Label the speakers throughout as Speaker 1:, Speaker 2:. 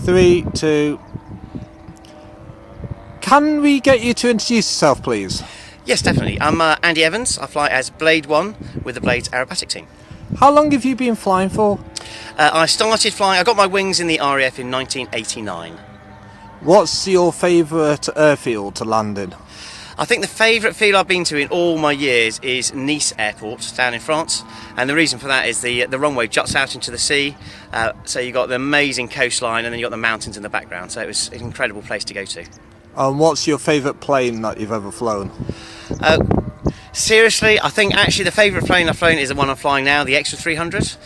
Speaker 1: 3, 2... Can we get you to introduce yourself, please?
Speaker 2: Yes, definitely. I'm Andy Evans. I fly as Blade 1 with the Blades Aerobatic team.
Speaker 1: How long have you been flying for?
Speaker 2: I started flying, I got my wings in the RAF in 1989.
Speaker 1: What's your favourite airfield to land in?
Speaker 2: I think the favourite field I've been to in all my years is Nice Airport down in France, and the reason for that is the runway juts out into the sea, so you've got the amazing coastline and then you've got the mountains in the background, so it was an incredible place to go to.
Speaker 1: And what's your favourite plane that you've ever flown?
Speaker 2: Seriously, I think actually the favourite plane I've flown is the one I'm flying now, the Extra 300,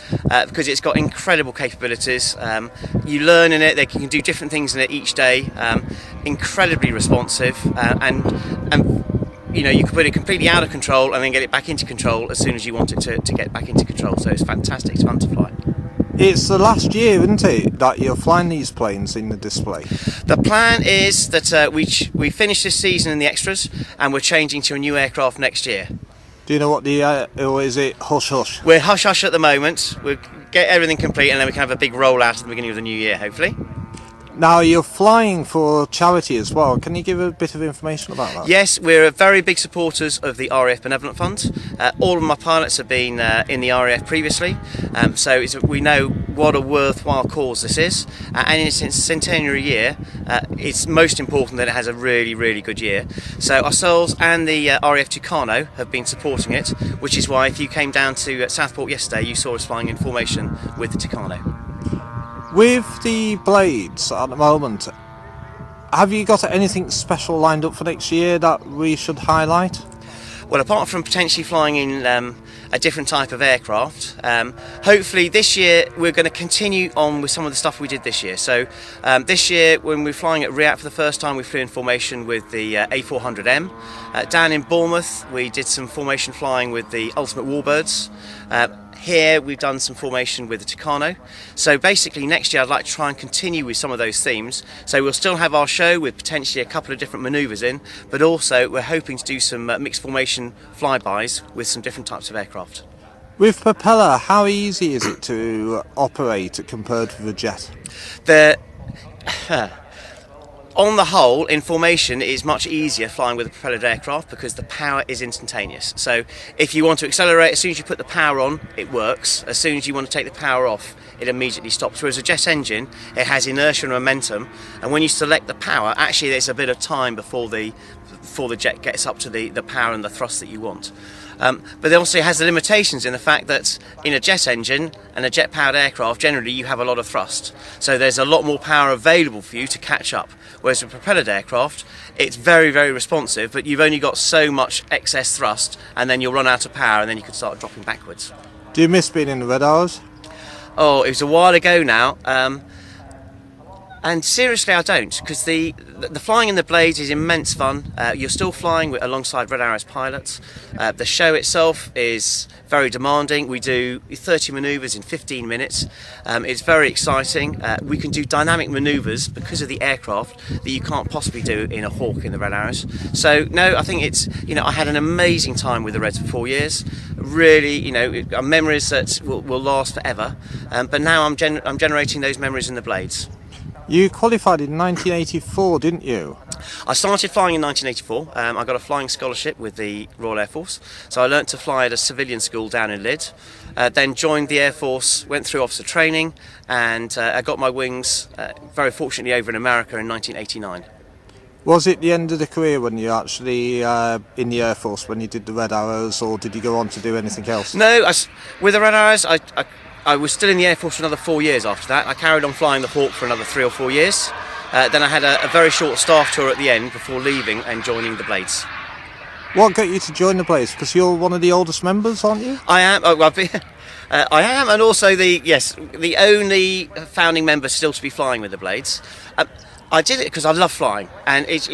Speaker 2: because it's got incredible capabilities. You learn in it, they can do different things in it each day, incredibly responsive, and you know, you can put it completely out of control and then get it back into control as soon as you want it to get back into control, so it's fantastic, it's fun to fly.
Speaker 1: It's the last year, isn't it, that you're flying these planes in the display?
Speaker 2: The plan is that we finish this season in the extras and we're changing to a new aircraft next year.
Speaker 1: Do you know what or is it hush-hush?
Speaker 2: We're hush-hush at the moment. We'll get everything complete and then we can have a big rollout at the beginning of the new year, hopefully.
Speaker 1: Now, you're flying for charity as well. Can you give a bit of information about that?
Speaker 2: Yes, we're very big supporters of the RAF Benevolent Fund. All of my pilots have been in the RAF previously, so we know what a worthwhile cause this is. And in its centenary year, it's most important that it has a really, really good year. So ourselves and the RAF Tucano have been supporting it, which is why if you came down to Southport yesterday, you saw us flying in formation with the Tucano.
Speaker 1: With the Blades at the moment, have you got anything special lined up for next year that we should highlight?
Speaker 2: Well, apart from potentially flying in a different type of aircraft, hopefully this year we're going to continue on with some of the stuff we did this year. So this year, when we're flying at RIAT for the first time, we flew in formation with the A400M. Down in Bournemouth, we did some formation flying with the Ultimate Warbirds. Here we've done some formation with the Tucano. So basically next year I'd like to try and continue with some of those themes. So we'll still have our show with potentially a couple of different manoeuvres in, but also we're hoping to do some mixed formation flybys with some different types of aircraft.
Speaker 1: With propeller, how easy is it to operate compared with a jet?
Speaker 2: On the whole, in formation, it is much easier flying with a propelled aircraft because the power is instantaneous. So if you want to accelerate, as soon as you put the power on, it works. As soon as you want to take the power off, it immediately stops. Whereas a jet engine, it has inertia and momentum, and when you select the power, actually there's a bit of time before the jet gets up to the power and the thrust that you want. But it also has the limitations in the fact that in a jet engine and a jet-powered aircraft, generally you have a lot of thrust. So there's a lot more power available for you to catch up. Whereas with a propelled aircraft, it's very, very responsive, but you've only got so much excess thrust, and then you'll run out of power, and then you can start dropping backwards.
Speaker 1: Do you miss being in the red hours?
Speaker 2: Oh, it was a while ago now. And seriously, I don't, because the flying in the Blades is immense fun. You're still flying alongside Red Arrow's pilots. The show itself is very demanding. We do 30 manoeuvres in 15 minutes. It's very exciting. We can do dynamic manoeuvres because of the aircraft that you can't possibly do in a Hawk in the Red Arrows. So no, I think it's, I had an amazing time with the Reds for 4 years. Really, memories that will last forever. But now I'm generating those memories in the Blades.
Speaker 1: You qualified in 1984, didn't you?
Speaker 2: I started flying in 1984. I got a flying scholarship with the Royal Air Force, so I learnt to fly at a civilian school down in Lydd. Then joined the Air Force, went through officer training, and I got my wings very fortunately over in America in 1989.
Speaker 1: Was it the end of the career when you actually in the Air Force when you did the Red Arrows, or did you go on to do anything else?
Speaker 2: No, with the Red Arrows, I was still in the Air Force for another 4 years after that. I carried on flying the Hawk for another 3 or 4 years. Then I had a very short staff tour at the end before leaving and joining the Blades.
Speaker 1: What got you to join the Blades? Because you're one of the oldest members, aren't you?
Speaker 2: I am. I am, and also the only founding member still to be flying with the Blades. I did it because I love flying, and it's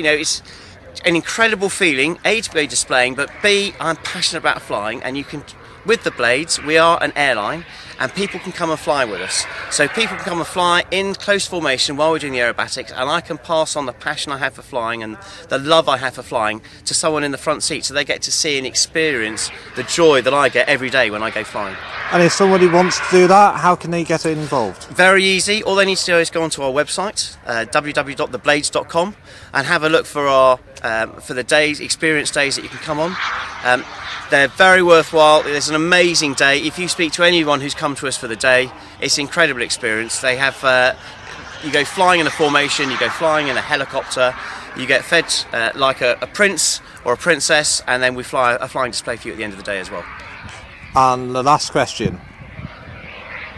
Speaker 2: an incredible feeling. A, to be displaying, but B, I'm passionate about flying, and you can. With the Blades, we are an airline, and people can come and fly with us. So people can come and fly in close formation while we're doing the aerobatics, and I can pass on the passion I have for flying and the love I have for flying to someone in the front seat, so they get to see and experience the joy that I get every day when I go flying.
Speaker 1: And if somebody wants to do that, how can they get involved?
Speaker 2: Very easy. All they need to do is go onto our website, www.theblades.com, and have a look for our for the days, experience days that you can come on. They're very worthwhile. It's an amazing day. If you speak to anyone who's come to us for the day, it's an incredible experience. They have you go flying in a formation, you go flying in a helicopter, you get fed like a prince or a princess, and then we fly a flying display for you at the end of the day as well.
Speaker 1: And the last question,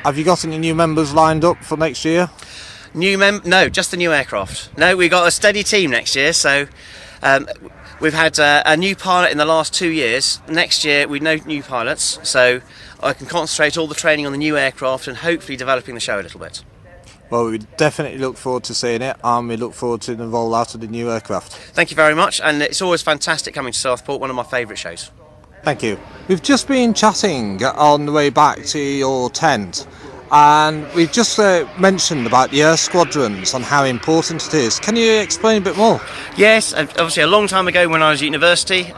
Speaker 1: have you got any new members lined up for next year?
Speaker 2: No, just the new aircraft. No, we've got a steady team next year, so we've had a new pilot in the last 2 years. Next year we no new pilots, so I can concentrate all the training on the new aircraft and hopefully developing the show a little bit.
Speaker 1: Well, we definitely look forward to seeing it, and we look forward to the rollout of the new aircraft.
Speaker 2: Thank you very much, and it's always fantastic coming to Southport, one of my favourite shows.
Speaker 1: Thank you. We've just been chatting on the way back to your tent, and we've just mentioned about the air squadrons and how important it is. Can you explain a bit more?
Speaker 2: Yes, obviously a long time ago when I was at university,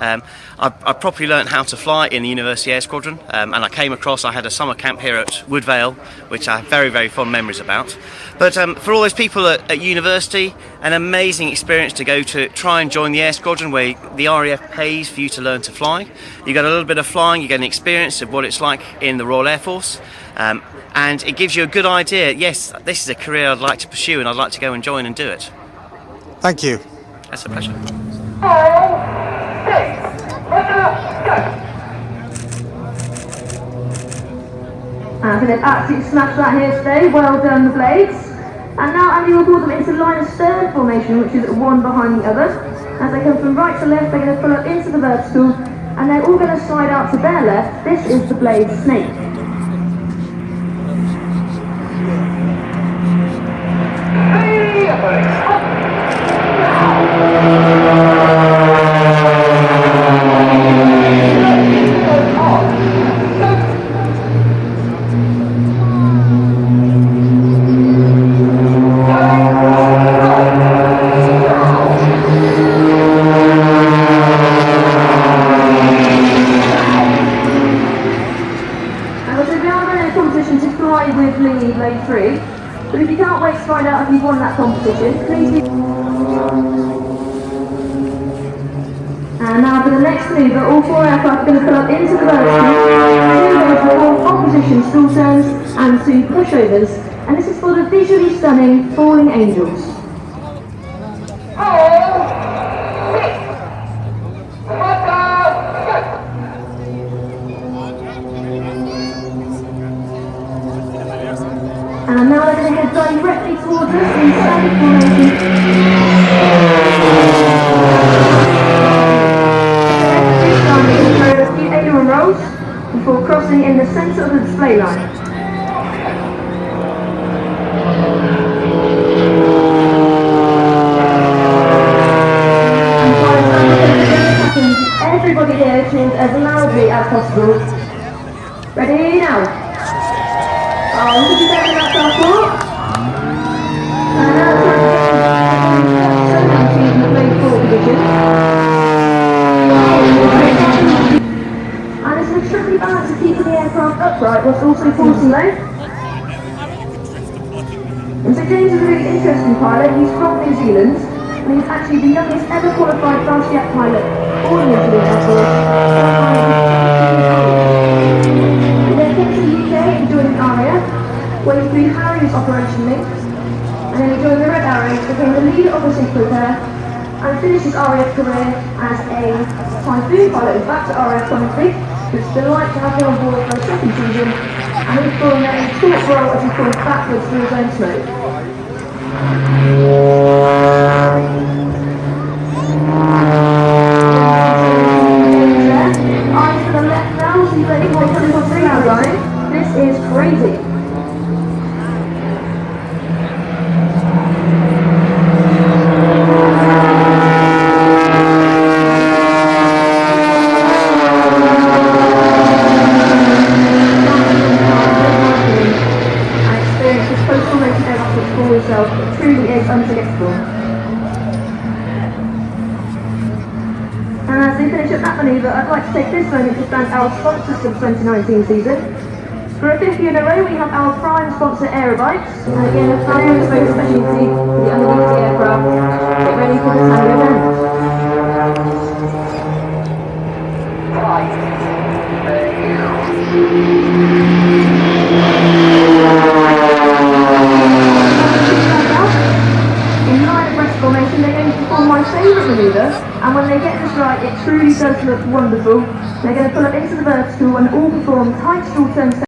Speaker 2: I properly learnt how to fly in the University Air Squadron, and I came across, I had a summer camp here at Woodvale, which I have very, very fond memories about. But for all those people at university, an amazing experience to go to try and join the Air Squadron, where the RAF pays for you to learn to fly. You get a little bit of flying, you get an experience of what it's like in the Royal Air Force, and it gives you a good idea, yes, this is a career I'd like to pursue and I'd like to go and join and do it.
Speaker 1: Thank you.
Speaker 2: That's a pleasure.
Speaker 3: I think they've absolutely smashed that here today. Well done, the Blades. And now Andy will pull them into line of stern formation, which is one behind the other. As they come from right to left, they're going to pull up into the vertical, and they're all going to slide out to their left. This is the Blade Snake. But if you can't wait to find out if you've won that competition, please do. And now for the next maneuver, all four aircraft are going to pull up into the vertical, perform opposition stall turns and 2 pushovers. And this is for the visually stunning Falling Angels. And now they're going to head directly towards us in standard formation. A few aileron rolls before crossing in the centre of the display line. And everybody here tunes as loudly as possible. Ready now? Oh, look at that in that Southport. And now it's time to the Blade 4 position. And it's an extremely balance of keeping the aircraft upright whilst also forcing low. And so James is a really interesting pilot. He's from New Zealand, and he's actually the youngest ever qualified fast jet pilot all in the Air Force. He then came to the UK and joined the RAF, where he flew Harry's Operation Link, and then he joined the Red Arrows, became the leader of the Southport Repair, and finished his RAF career as a Typhoon pilot back to RAF Commentary, which is a delight to have him on board for a second season, and he's fallen a short roll as he falls backwards through his own smoke. Eyes to the left now, so he's ready for the 3 hour line. This is crazy. backwards for yourself. It truly is unforgettable. And as we finish up that manoeuvre, I'd like to take this moment to thank our sponsors for the 2019 season. For a fifth year in a row, we have our prime sponsor Aerobatic, and again a fabulous boat specialty for the underneath the aircraft. Get ready for the tango dance. In line abreast formation, they're going to perform my favourite manoeuvre, and when they get this right, it truly does look wonderful. They're going to pull up into the vertical and all perform tight short turns.